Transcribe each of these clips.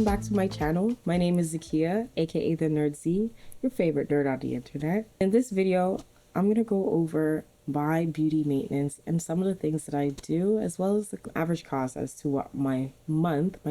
back to my channel. My name is Zakia, aka the Nerd Z, your favorite nerd on the internet. In this video, I'm gonna go over my beauty maintenance and some of the things that I do, as well as the average cost as to what my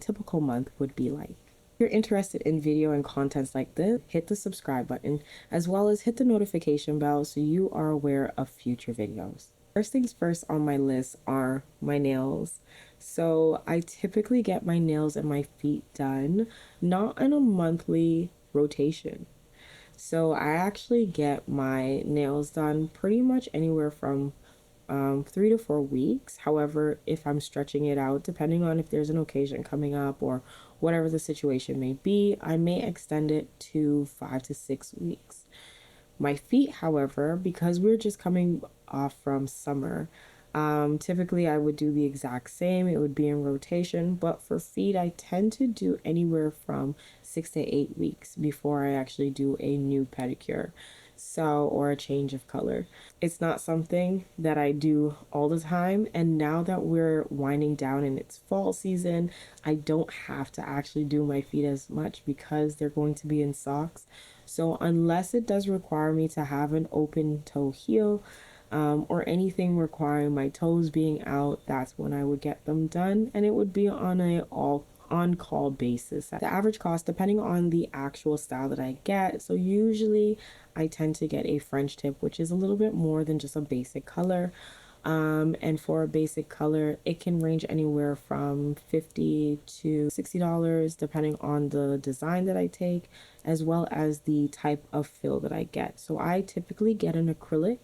typical month would be like. If you're interested in video and contents like this, hit the subscribe button, as well as hit the notification bell so you are aware of future videos. First things first on my list are my nails. So I typically get my nails and my feet done, not in a monthly rotation. So I actually get my nails done pretty much anywhere from 3 to 4 weeks. However, if I'm stretching it out, depending on if there's an occasion coming up or whatever the situation may be, I may extend it to 5 to 6 weeks. My feet, however, because we're just coming off from summer, typically I would do the exact same. It would be in rotation, but for feet, I tend to do anywhere from 6 to 8 weeks before I actually do a new pedicure. Or a change of color. It's not something that I do all the time. And now that we're winding down and it's fall season, I don't have to actually do my feet as much because they're going to be in socks. So unless it does require me to have an open toe heel, or anything requiring my toes being out, that's when I would get them done, and it would be on a all on-call basis. The average cost, depending on the actual style that I get, so usually I tend to get a French tip, which is a little bit more than just a basic color. And for a basic color, it can range anywhere from $50 to $60, depending on the design that I take, as well as the type of fill that I get. So I typically get an acrylic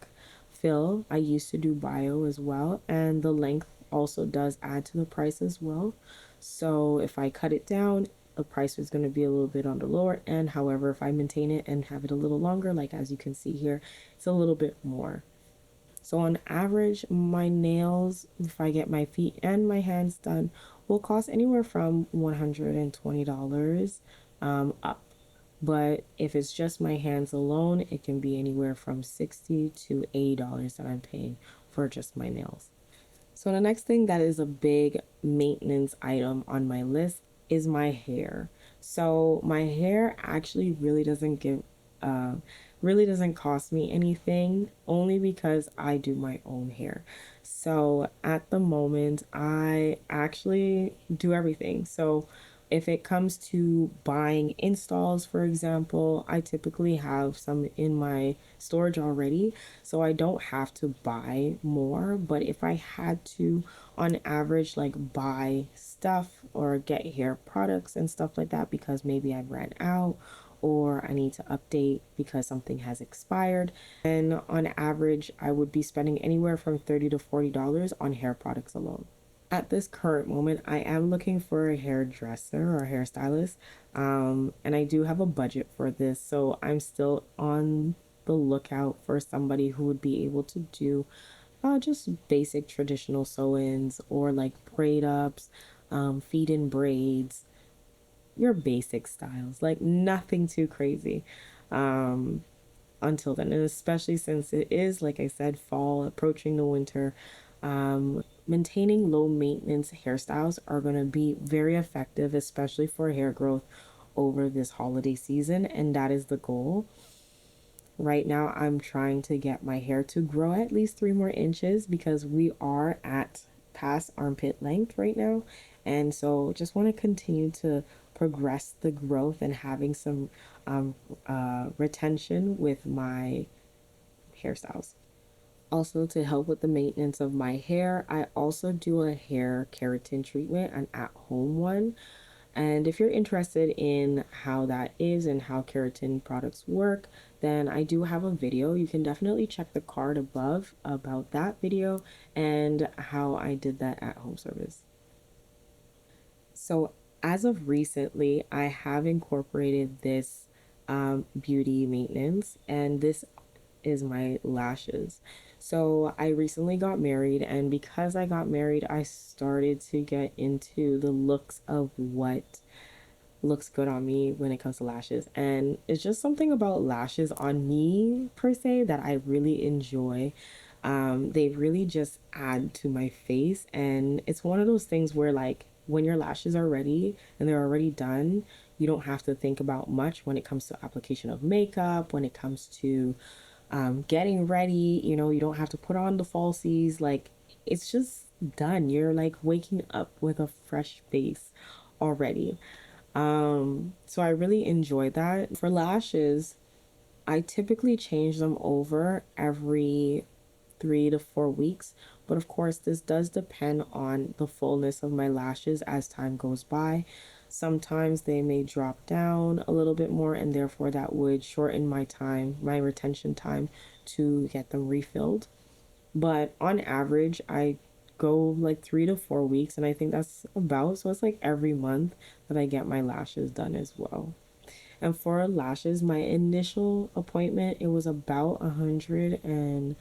fill. I used to do bio as well, and the length also does add to the price as well. So if I cut it down, the price is going to be a little bit on the lower end. However, if I maintain it and have it a little longer, like as you can see here, it's a little bit more. So on average, my nails, if I get my feet and my hands done, will cost anywhere from $120 up. But if it's just my hands alone, it can be anywhere from $60 to $80 that I'm paying for just my nails. So the next thing that is a big maintenance item on my list is my hair. So my hair actually really doesn't cost me anything, only because I do my own hair. So at the moment, I actually do everything. So if it comes to buying installs, for example, I typically have some in my storage already, so I don't have to buy more. But if I had to, on average, like buy stuff or get hair products and stuff like that because maybe I ran out or I need to update because something has expired, and on average, I would be spending anywhere from $30 to $40 on hair products alone. At this current moment, I am looking for a hairdresser or hairstylist, and I do have a budget for this, so I'm still on the lookout for somebody who would be able to do just basic traditional sew-ins or like braid ups, feed in braids, your basic styles, like nothing too crazy. Until then, and especially since it is, like I said, fall approaching the winter, maintaining low maintenance hairstyles are going to be very effective, especially for hair growth over this holiday season, and that is the goal. Right now, I'm trying to get my hair to grow at least 3 more inches because we are at past armpit length right now, and so just want to continue to progress the growth and having some retention with my hairstyles. Also, to help with the maintenance of my hair, I also do a hair keratin treatment, an at-home one. And if you're interested in how that is and how keratin products work, then I do have a video. You can definitely check the card above about that video and how I did that at-home service. So as of recently, I have incorporated this beauty maintenance, and this is my lashes. So I recently got married, and because I got married, I started to get into the looks of what looks good on me when it comes to lashes. And it's just something about lashes on me per se that I really enjoy. They really just add to my face, and it's one of those things where like when your lashes are ready and they're already done, you don't have to think about much when it comes to application of makeup, when it comes to getting ready. You know, you don't have to put on the falsies. Like, it's just done. You're like waking up with a fresh face already. So I really enjoy that. For lashes, I typically change them over every 3 to 4 weeks, but of course, this does depend on the fullness of my lashes as time goes by. Sometimes they may drop down a little bit more, and therefore, that would shorten my time, my retention time to get them refilled. But on average, I go like 3 to 4 weeks, and I think that's about so it's like every month that I get my lashes done as well. And for lashes, my initial appointment, it was about $150.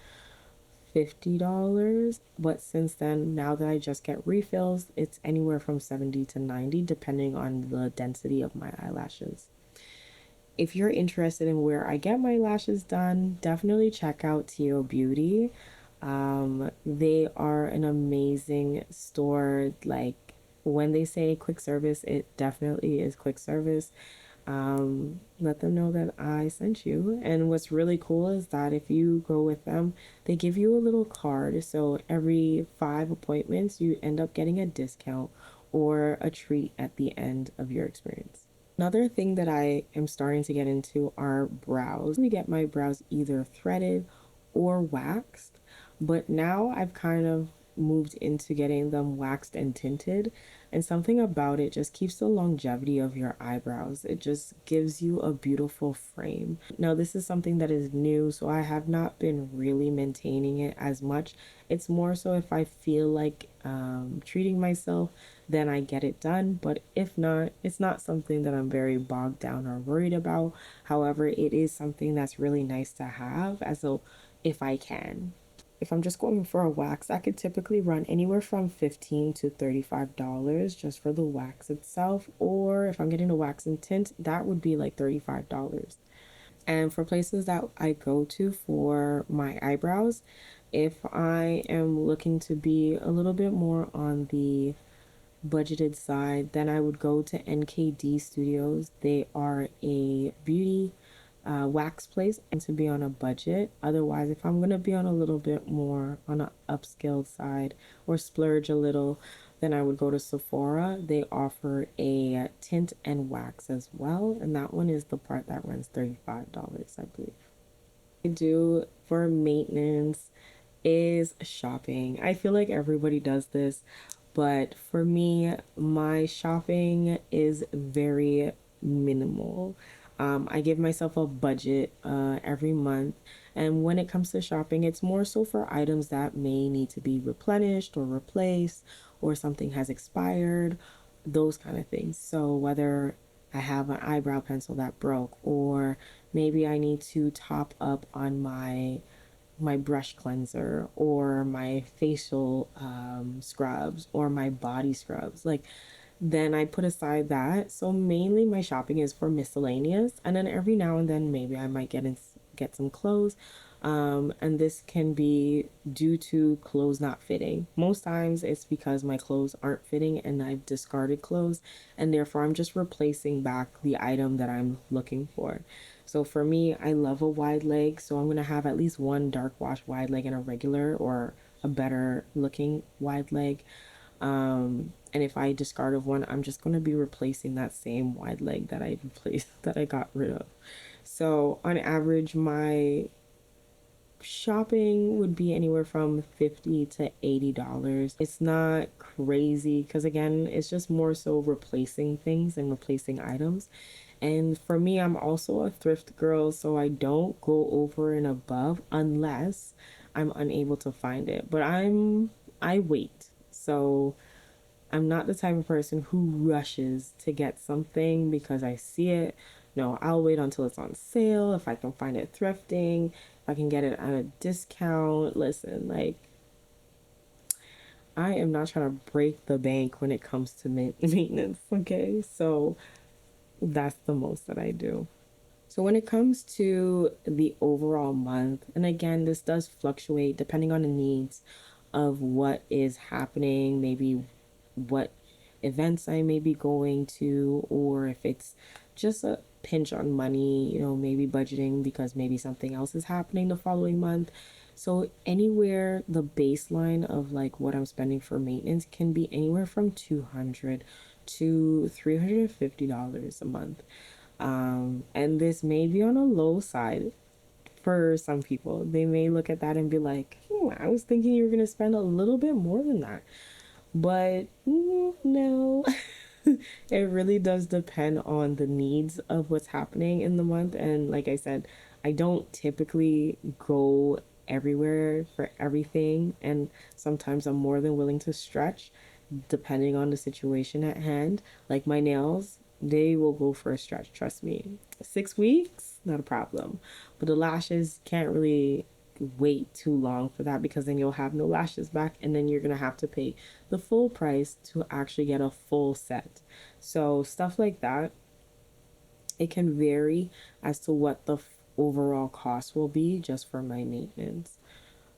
But since then, now that I just get refills, it's anywhere from 70 to 90, depending on the density of my eyelashes. If you're interested in where I get my lashes done, definitely check out Tio Beauty. They are an amazing store. Like, when they say quick service, it definitely is quick service. Let them know that I sent you. And what's really cool is that if you go with them, they give you a little card. So every 5 appointments, you end up getting a discount or a treat at the end of your experience. Another thing that I am starting to get into are brows. We get my brows either threaded or waxed, but now I've kind of moved into getting them waxed and tinted. And something about it just keeps the longevity of your eyebrows. It just gives you a beautiful frame. Now, this is something that is new, so I have not been really maintaining it as much. It's more so if I feel like treating myself, then I get it done. But if not, it's not something that I'm very bogged down or worried about. However, it is something that's really nice to have as a if I can. If I'm just going for a wax, I could typically run anywhere from $15 to $35 just for the wax itself. Or if I'm getting a wax and tint, that would be like $35. And for places that I go to for my eyebrows, if I am looking to be a little bit more on the budgeted side, then I would go to NKD Studios. They are a beauty wax place and to be on a budget. Otherwise, if I'm gonna be on a little bit more on an upscale side or splurge a little, then I would go to Sephora. They offer a tint and wax as well, and that one is the part that runs $35, I believe. I do for maintenance is shopping. I feel like everybody does this, but for me, my shopping is very minimal. I give myself a budget every month, and when it comes to shopping, it's more so for items that may need to be replenished or replaced, or something has expired, those kind of things. So whether I have an eyebrow pencil that broke, or maybe I need to top up on my brush cleanser or my facial scrubs or my body scrubs, like, then I put aside that. So mainly my shopping is for miscellaneous, and then every now and then maybe I might get some clothes. And this can be due to clothes not fitting. Most times it's because my clothes aren't fitting and I've discarded clothes, and therefore I'm just replacing back the item that I'm looking for. So for me, I love a wide leg, so I'm gonna have at least one dark wash wide leg and a regular or a better looking wide leg. And if I discard of one, I'm just going to be replacing that same wide leg that I replaced, that I got rid of. So on average, my shopping would be anywhere from $50 to $80. It's not crazy because, again, it's just more so replacing things and replacing items. And for me, I'm also a thrift girl, so I don't go over and above unless I'm unable to find it. But I wait. So I'm not the type of person who rushes to get something because I see it. No, I'll wait until it's on sale. If I can find it thrifting, if I can get it at a discount. Listen, like, I am not trying to break the bank when it comes to maintenance, okay? So that's the most that I do. So when it comes to the overall month, and again, this does fluctuate depending on the needs of what is happening, maybe what events I may be going to, or if it's just a pinch on money, you know, maybe budgeting because maybe something else is happening the following month. So anywhere the baseline of like what I'm spending for maintenance can be anywhere from $200 to $350 a month. And this may be on a low side for some people. They may look at that and be like, I was thinking you were going to spend a little bit more than that. But no, it really does depend on the needs of what's happening in the month. And like I said, I don't typically go everywhere for everything. And sometimes I'm more than willing to stretch depending on the situation at hand. Like my nails, they will go for a stretch, trust me. 6 weeks, not a problem. But the lashes can't really wait too long for that because then you'll have no lashes back and then you're gonna have to pay the full price to actually get a full set. So stuff like that, it can vary as to what the overall cost will be just for my maintenance.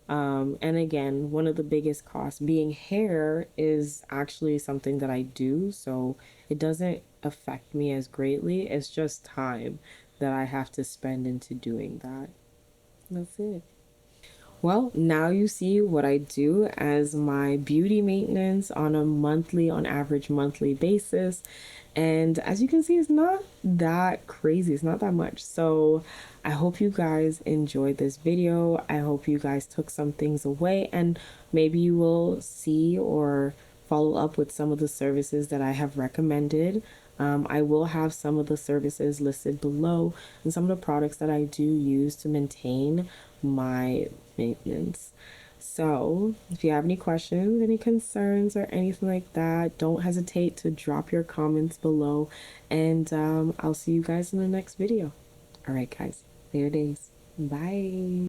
And again, one of the biggest costs being hair is actually something that I do, so it doesn't affect me as greatly. It's just time that I have to spend into doing that. That's it. Well, now you see what I do as my beauty maintenance on a monthly, on average monthly basis. And as you can see, it's not that crazy. It's not that much. So I hope you guys enjoyed this video. I hope you guys took some things away and maybe you will see or follow up with some of the services that I have recommended. I will have some of the services listed below and some of the products that I do use to maintain my maintenance. So, if you have any questions, any concerns, or anything like that, don't hesitate to drop your comments below. And I'll see you guys in the next video. All right, guys, later days. Bye.